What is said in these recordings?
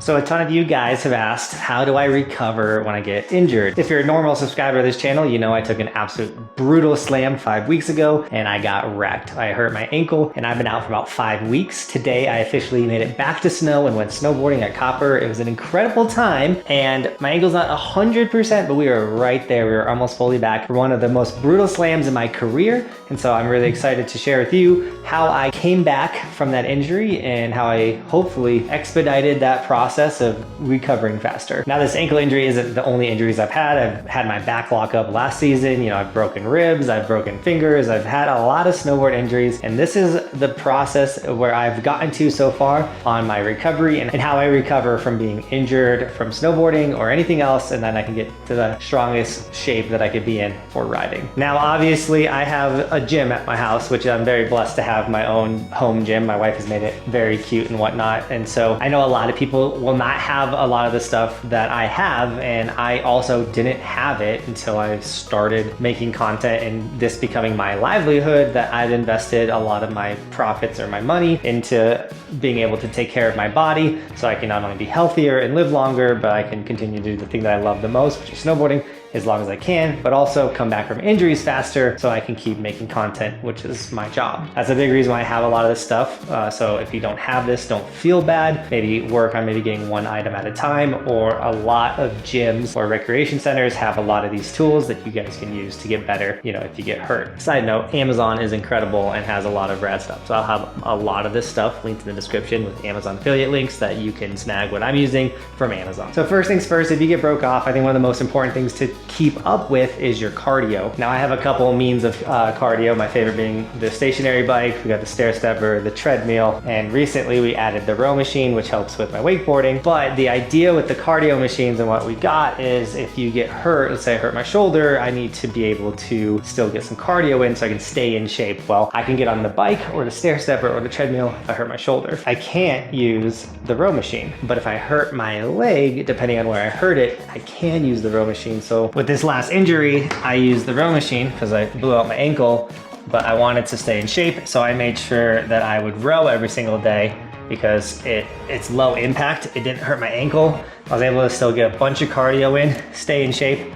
So a ton of you guys have asked, how do I recover when I get injured? If you're a normal subscriber to this channel, you know I took an absolute brutal slam 5 weeks ago and I got wrecked. I hurt my ankle and I've been out for about 5 weeks. Today I officially made it back to snow and went snowboarding at Copper. It was an incredible time and my ankle's not 100%, but we were right there. We were almost fully back for one of the most brutal slams in my career. And so I'm really excited to share with you how I came back from that injury and how I hopefully expedited that process of recovering faster. Now, this ankle injury isn't the only injuries I've had. I've had my back lock up last season. You know, I've broken ribs, I've broken fingers, I've had a lot of snowboard injuries. And this is the process where I've gotten to so far on my recovery and how I recover from being injured from snowboarding or anything else. And then I can get to the strongest shape that I could be in for riding. Now, obviously I have a gym at my house, which I'm very blessed to have my own home gym. My wife has made it very cute and whatnot. And so I know a lot of people will not have a lot of the stuff that I have. And I also didn't have it until I started making content and this becoming my livelihood, that I've invested a lot of my profits or my money into being able to take care of my body so I can not only be healthier and live longer, but I can continue to do the thing that I love the most, which is snowboarding, as long as I can, but also come back from injuries faster so I can keep making content, which is my job. That's a big reason why I have a lot of this stuff. So if you don't have this, don't feel bad. Maybe work on maybe getting one item at a time, or a lot of gyms or recreation centers have a lot of these tools that you guys can use to get better, you know, if you get hurt. Side note, Amazon is incredible and has a lot of rad stuff. So I'll have a lot of this stuff linked in the description with Amazon affiliate links that you can snag what I'm using from Amazon. So first things first, if you get broke off, I think one of the most important things to keep up with is your cardio. Now I have a couple means of cardio, my favorite being the stationary bike. We got the stair stepper, the treadmill, and recently we added the row machine, which helps with my wakeboarding. But the idea with the cardio machines and what we got is if you get hurt, let's say I hurt my shoulder, I need to be able to still get some cardio in so I can stay in shape. Well, I can get on the bike or the stair stepper or the treadmill if I hurt my shoulder. I can't use the row machine, but if I hurt my leg, depending on where I hurt it, I can use the row machine. So with this last injury, I used the row machine because I blew out my ankle, but I wanted to stay in shape. So I made sure that I would row every single day because it's low impact. It didn't hurt my ankle. I was able to still get a bunch of cardio in, stay in shape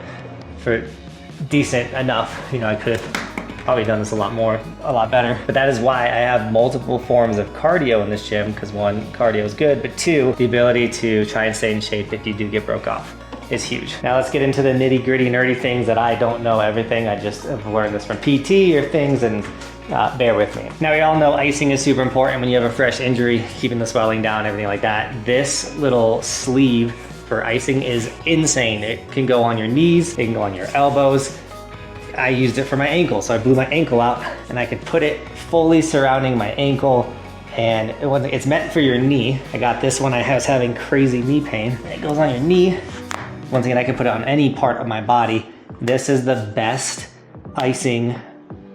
for decent enough. You know, I could have probably done this a lot better. But that is why I have multiple forms of cardio in this gym, because one, cardio is good, but two, the ability to try and stay in shape if you do get broke off is huge. Now let's get into the nitty gritty nerdy things that I don't know everything. I just have learned this from PT or things, and bear with me. Now we all know icing is super important when you have a fresh injury, keeping the swelling down, everything like that. This little sleeve for icing is insane. It can go on your knees, it can go on your elbows. I used it for my ankle, so I blew my ankle out and I could put it fully surrounding my ankle, and it's meant for your knee. I got this when I was having crazy knee pain. It goes on your knee. Once again, I can put it on any part of my body. This is the best icing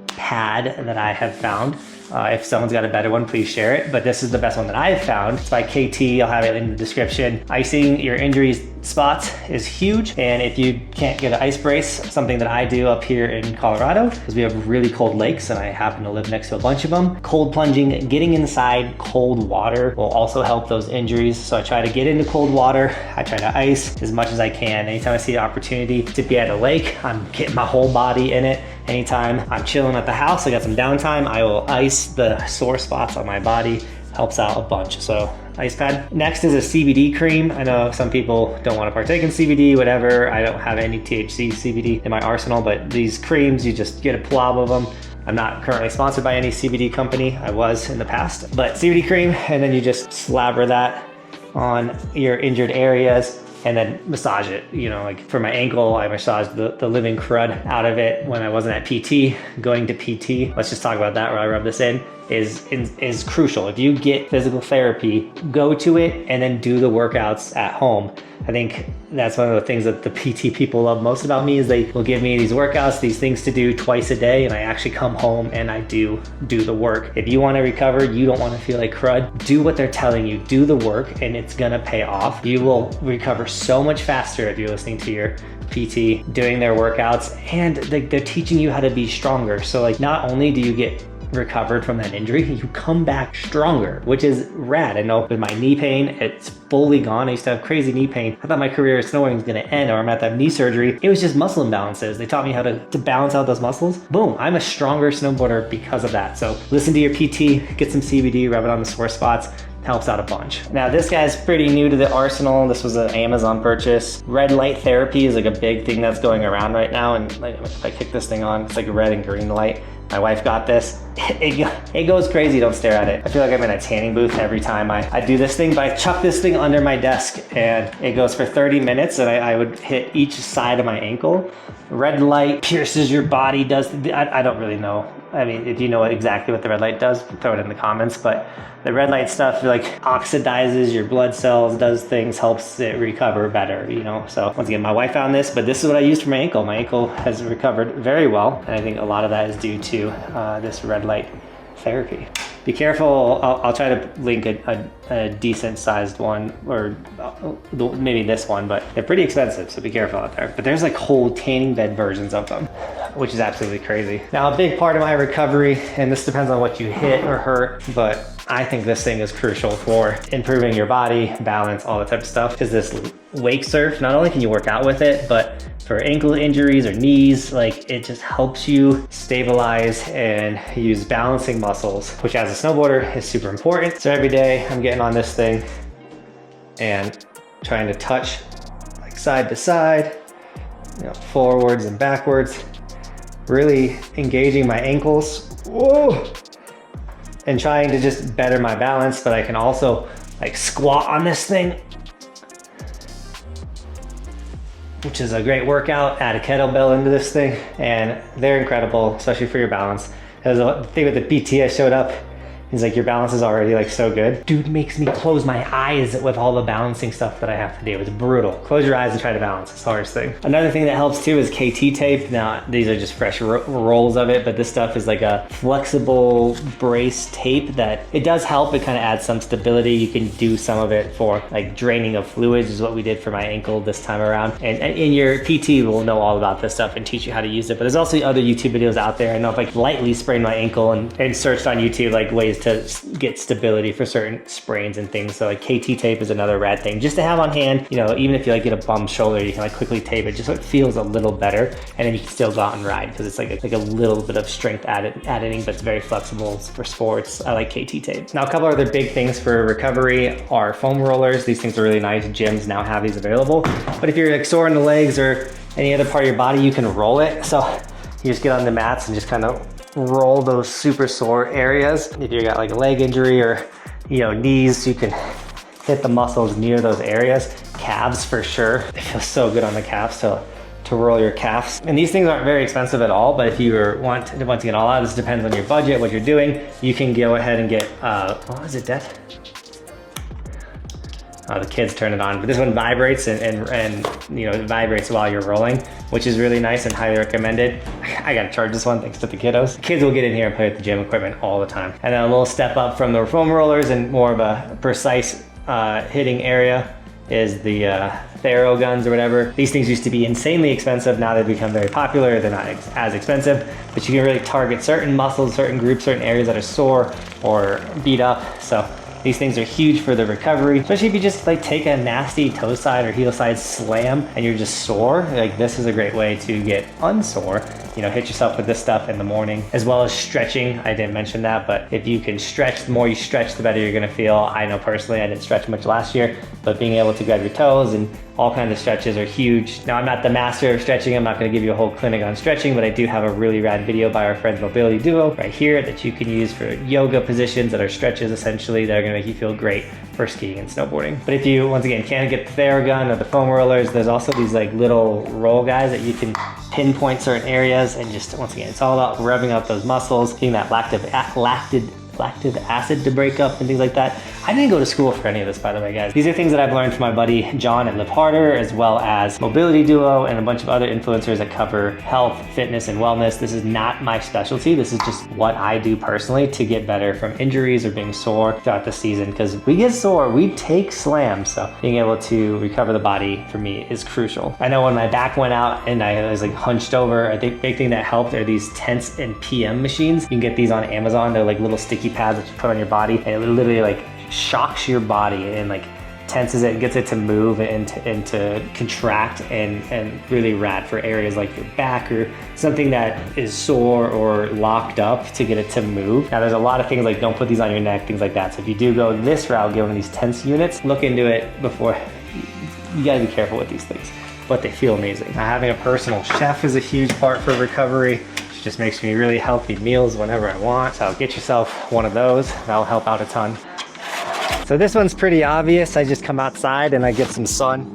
pad that I have found. If someone's got a better one, please share it. But this is the best one that I have found. It's by KT. I'll have it in the description. Icing your injury spots is huge. And if you can't get an ice brace, something that I do up here in Colorado, because we have really cold lakes and I happen to live next to a bunch of them. Cold plunging, getting inside cold water will also help those injuries. So I try to get into cold water. I try to ice as much as I can. Anytime I see an opportunity to be at a lake, I'm getting my whole body in it. Anytime I'm chilling at the house, I got some downtime, I will ice the sore spots on my body. Helps out a bunch. So ice pad. Next is a CBD cream. I know some people don't want to partake in CBD, whatever. I don't have any THC CBD in my arsenal, but these creams, you just get a blob of them. I'm not currently sponsored by any CBD company. I was in the past, but CBD cream, and then you just slabber that on your injured areas and then massage it. You know, like for my ankle, I massaged the living crud out of it when I wasn't at PT. Going to PT, let's just talk about that where I rub this in, is crucial. If you get physical therapy, go to it and then do the workouts at home. I think that's one of the things that the PT people love most about me, is they will give me these workouts, these things to do twice a day, and I actually come home and I do the work. If you want to recover, you don't want to feel like crud, do what they're telling you, do the work, and it's gonna pay off. You will recover so much faster if you're listening to your PT, doing their workouts, and they're teaching you how to be stronger. So like, not only do you get recovered from that injury, you come back stronger, which is rad. I know with my knee pain, it's fully gone. I used to have crazy knee pain. I thought my career of snowboarding was gonna end, or I'm at that knee surgery. It was just muscle imbalances. They taught me how to balance out those muscles. Boom, I'm a stronger snowboarder because of that. So listen to your PT, get some CBD, rub it on the sore spots. Helps out a bunch. Now this guy's pretty new to the arsenal. This was an Amazon purchase. Red light therapy is like a big thing that's going around right now. And like, if I kick this thing on, it's like a red and green light. My wife got this. It goes crazy, don't stare at it. I feel like I'm in a tanning booth every time I do this thing, but I chuck this thing under my desk and it goes for 30 minutes and I would hit each side of my ankle. Red light pierces your body, I don't really know. I mean, if you know exactly what the red light does, throw it in the comments, but the red light stuff like oxidizes your blood cells, does things, helps it recover better, you know? So once again, my wife found this, but this is what I used for my ankle. My ankle has recovered very well. And I think a lot of that is due to this red light therapy. Be careful, I'll try to link a decent sized one, or maybe this one, but they're pretty expensive, so be careful out there. But there's like whole tanning bed versions of them, which is absolutely crazy. Now a big part of my recovery, and this depends on what you hit or hurt, but I think this thing is crucial for improving your body, balance, all that type of stuff, is this wake surf. Not only can you work out with it, but for ankle injuries or knees, like it just helps you stabilize and use balancing muscles, which as a snowboarder is super important. So every day I'm getting on this thing and trying to touch like side to side, you know, forwards and backwards, really engaging my ankles. Whoa! And trying to just better my balance, but I can also like squat on this thing, which is a great workout. Add a kettlebell into this thing and they're incredible, especially for your balance. There's a thing with the PT I showed up. He's like, your balance is already like so good. Dude makes me close my eyes with all the balancing stuff that I have to do. It's brutal. Close your eyes and try to balance. It's the hardest thing. Another thing that helps too is KT tape. Now, these are just fresh rolls of it, but this stuff is like a flexible brace tape that it does help. It kind of adds some stability. You can do some of it for like draining of fluids is what we did for my ankle this time around. And your PT will know all about this stuff and teach you how to use it. But there's also other YouTube videos out there. I know if I lightly sprained my ankle and searched on YouTube like ways to get stability for certain sprains and things. So like KT tape is another rad thing just to have on hand. You know, even if you like get a bum shoulder, you can like quickly tape it just so it feels a little better, and then you can still go out and ride because it's like a little bit of strength editing, but it's very flexible for sports. I like KT tape. Now a couple other big things for recovery are foam rollers. These things are really nice. Gyms now have these available. But if you're like sore in the legs or any other part of your body, you can roll it. So you just get on the mats and just kind of roll those super sore areas. If you got like a leg injury or, you know, knees, you can hit the muscles near those areas. Calves for sure. It feels so good on the calves to roll your calves. And these things aren't very expensive at all, but if you want to get all out, this depends on your budget, what you're doing. You can go ahead and get, what was it, Dad? The kids turn it on, but this one vibrates and you know, it vibrates while you're rolling, which is really nice and highly recommended. I gotta charge this one thanks to the kiddos. The kids will get in here and play with the gym equipment all the time. And then a little step up from the foam rollers and more of a precise hitting area is the Thero guns or whatever. These things used to be insanely expensive. Now they've become very popular. They're not as expensive, but you can really target certain muscles, certain groups, certain areas that are sore or beat up. So these things are huge for the recovery, especially if you just like take a nasty toe side or heel side slam and you're just sore. Like this is a great way to get unsore. You know, hit yourself with this stuff in the morning, as well as stretching. I didn't mention that, but if you can stretch, the more you stretch, the better you're gonna feel. I know personally, I didn't stretch much last year, but being able to grab your toes and all kinds of stretches are huge. Now, I'm not the master of stretching. I'm not gonna give you a whole clinic on stretching, but I do have a really rad video by our friends Mobility Duo right here that you can use for yoga positions that are stretches essentially that are gonna make you feel great for skiing and snowboarding. But if you, once again, can't get the Theragun or the foam rollers, there's also these like little roll guys that you can pinpoint certain areas and just, once again, it's all about revving up those muscles, getting that lactic acid to break up and things like that. I didn't go to school for any of this, by the way, guys. These are things that I've learned from my buddy John at Live Harder, as well as Mobility Duo and a bunch of other influencers that cover health, fitness, and wellness. This is not my specialty. This is just what I do personally to get better from injuries or being sore throughout the season, because we get sore, we take slams. So being able to recover the body for me is crucial. I know when my back went out and I was like hunched over, I think big thing that helped are these Tense and PM machines. You can get these on Amazon. They're like little sticky pads that you put on your body, and it literally like shocks your body and like tenses it, gets it to move and to contract, and really rad for areas like your back or something that is sore or locked up, to get it to move. Now there's a lot of things like don't put these on your neck, things like that. So if you do go this route, get one of these tense units, look into it before. You gotta be careful with these things, but they feel amazing. Now having a personal chef is a huge part for recovery. It just makes me really healthy meals whenever I want. So get yourself one of those. That'll help out a ton. So this one's pretty obvious. I just come outside and I get some sun.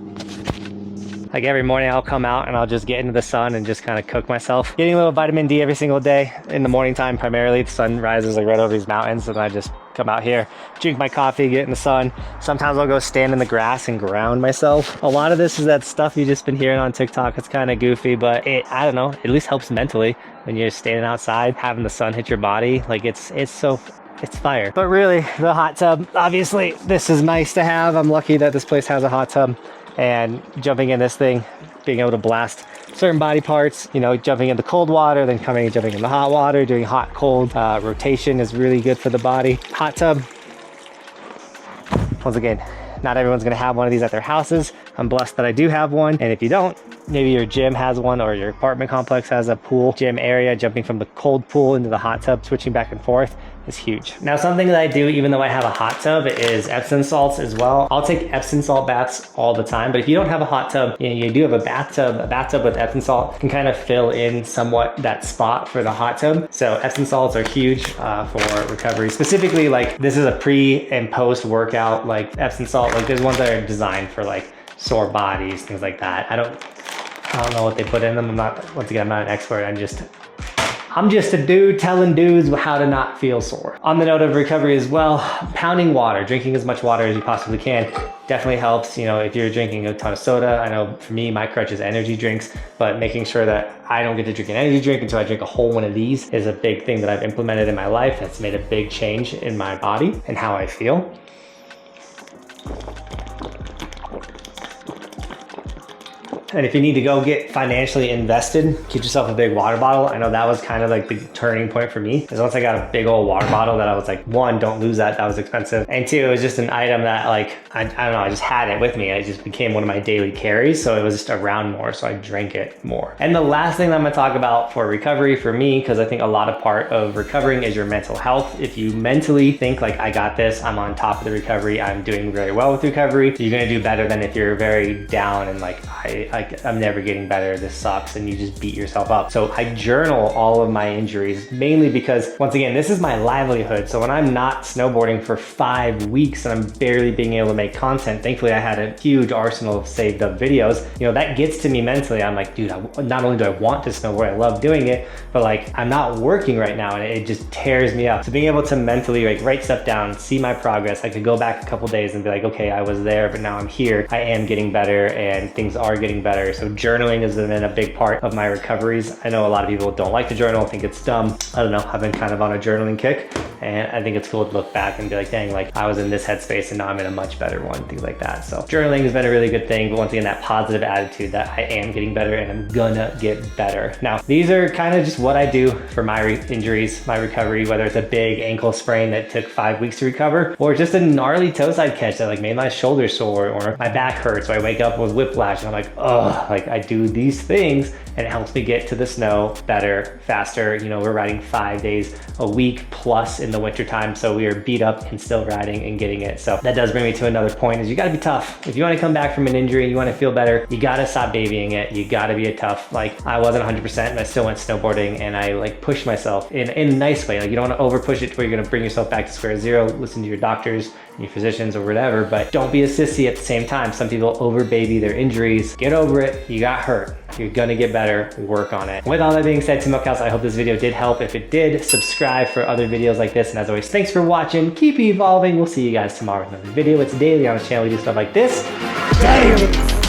Like every morning I'll come out and I'll just get into the sun and just kind of cook myself. Getting a little vitamin D every single day in the morning time primarily. The sun rises like right over these mountains, and I just come out here, drink my coffee, get in the sun. Sometimes I'll go stand in the grass and ground myself. A lot of this is that stuff you've just been hearing on TikTok. It's kind of goofy, but I don't know, it at least helps mentally when you're standing outside, having the sun hit your body. Like it's fire. But really, the hot tub, obviously this is nice to have. I'm lucky that this place has a hot tub, and jumping in this thing, being able to blast certain body parts, you know, jumping in the cold water, then jumping in the hot water, doing hot, cold rotation is really good for the body. Hot tub, once again, not everyone's gonna have one of these at their houses. I'm blessed that I do have one. And if you don't, maybe your gym has one, or your apartment complex has a pool gym area. Jumping from the cold pool into the hot tub, switching back and forth is huge. Now something that I do, even though I have a hot tub, is Epsom salts as well. I'll take Epsom salt baths all the time, but if you don't have a hot tub, you do have a bathtub with Epsom salt can kind of fill in somewhat that spot for the hot tub. So Epsom salts are huge for recovery. Specifically, like this is a pre and post workout, like Epsom salt, like there's ones that are designed for like sore bodies, things like that. I don't know what they put in them. Once again, I'm not an expert. I'm just a dude telling dudes how to not feel sore. On the note of recovery as well, pounding water, drinking as much water as you possibly can definitely helps. You know, if you're drinking a ton of soda, I know for me, my crutch is energy drinks, but making sure that I don't get to drink an energy drink until I drink a whole one of these is a big thing that I've implemented in my life. That's made a big change in my body and how I feel. And if you need to go get financially invested, get yourself a big water bottle. I know that was kind of like the turning point for me, is once I got a big old water bottle that I was like, one, don't lose that was expensive. And two, it was just an item that like, I don't know, I just had it with me. It just became one of my daily carries. So it was just around more, so I drank it more. And the last thing that I'm gonna talk about for recovery for me, because I think a lot of part of recovering is your mental health. If you mentally think like, I got this, I'm on top of the recovery, I'm doing very well with recovery, you're gonna do better than if you're very down and like, I'm never getting better, this sucks, and you just beat yourself up. So I journal all of my injuries, mainly because, once again, this is my livelihood. So when I'm not snowboarding for 5 weeks and I'm barely being able to make content, thankfully I had a huge arsenal of saved up videos, you know, that gets to me mentally. I'm like, dude, not only do I want to snowboard, I love doing it, but like, I'm not working right now, and it just tears me up. So being able to mentally like write stuff down, see my progress, I could go back a couple days and be like, okay, I was there, but now I'm here. I am getting better and things are getting better. So journaling has been a big part of my recoveries. I know a lot of people don't like to journal, think it's dumb. I don't know, I've been kind of on a journaling kick, and I think it's cool to look back and be like, dang, like I was in this headspace and now I'm in a much better one, things like that. So journaling has been a really good thing, but once again, that positive attitude that I am getting better and I'm gonna get better. Now, these are kind of just what I do for my injuries, my recovery, whether it's a big ankle sprain that took 5 weeks to recover, or just a gnarly toe side catch that like made my shoulder sore, or my back hurts, so I wake up with whiplash and I'm like, oh, like I do these things and it helps me get to the snow better, faster. You know, we're riding 5 days a week plus in the winter time, so we are beat up and still riding and getting it. So that does bring me to another point, is you gotta be tough. If you wanna come back from an injury and you wanna feel better, you gotta stop babying it. You gotta be a tough, like I wasn't 100% and I still went snowboarding, and I like pushed myself in a nice way. Like you don't wanna over push it to where you're gonna bring yourself back to square zero. Listen to your doctors, your physicians or whatever, but don't be a sissy at the same time. Some people over baby their injuries. Get over over it, you got hurt. You're gonna get better, work on it. With all that being said, Team Buckhouse, I hope this video did help. If it did, subscribe for other videos like this. And as always, thanks for watching. Keep evolving. We'll see you guys tomorrow with another video. It's daily on this channel. We do stuff like this daily.